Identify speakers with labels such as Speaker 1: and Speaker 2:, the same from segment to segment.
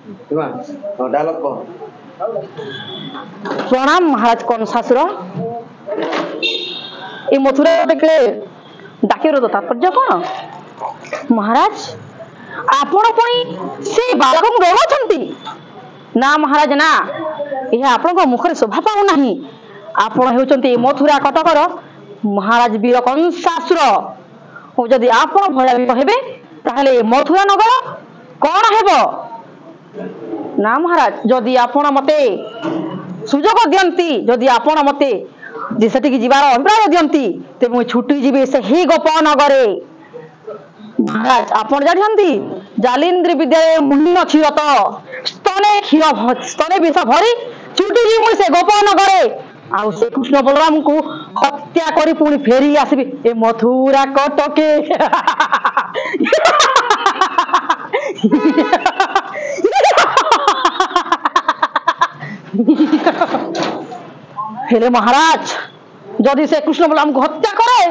Speaker 1: Dialogue कह।
Speaker 2: प्रणाम महाराज कंसासुर ए मथुरा टेके डाकिर तो तात्पर्य कौन महाराज आपण पुणी से बालक को डरुछंती ना महाराज ना यह आपण मुखरे शोभा पाऊ नाही आपण हेउचंती मथुरा कटकर महाराज वीर कंसासुर और जदि आपण भया भी कहबे ताहले मथुरा नगर कौन हेबो ना महाराज जदि आपण मते सुजोग दियंती जदि आपण मते जे सेठी जीवार अभिप्राय दियंती ते मु छुटी जीवे से ही गोपन नगरे महाराज आपण जानिहंती जालिंद्र विद्या मुनि अछि रत स्तने क्षीर स्तने विष भरी छुटी जीवे से गोपन नगरे आउ से कृष्ण बलराम को हत्या करी पुणी फेरी आसबी ए मथुरा कटके हेले महाराज जदि से कृष्ण बलराम को हत्या करे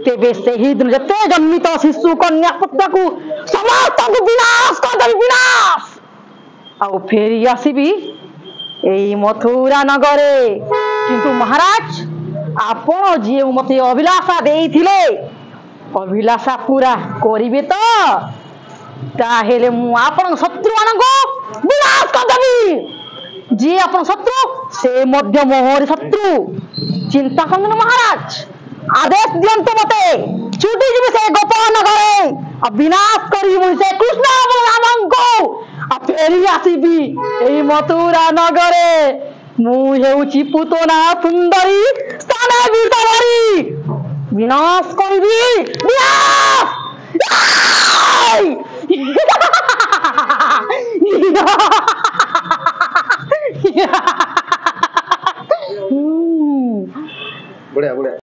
Speaker 2: तेबे से ही दिन जते जन्मित शिशु कन्या पुत्र को समस्त को विनाश कर दे विनाश आउ फेरी आसीबी एई मथुरा नगरे किंतु महाराज आपण जे मते अभिलाषा देइथिले अभिलाषा पूरा करिवे तो ताहेले मु आपण शत्रु मानको विनाश कर देबी जे आपण शत्रु से मध्य मोहर शत्रु चिंता करन महाराज आदेश दियंत मते छुटी जीव से गोपन नगरे विनाश करी से कृष्ण बलराम को फेरी आसीबी एई मथुरा नगरे मु हेउची पुतना सुंदरी स्थाना वितरी विनाश करबी विनाश
Speaker 1: बढ़िया बढ़िया।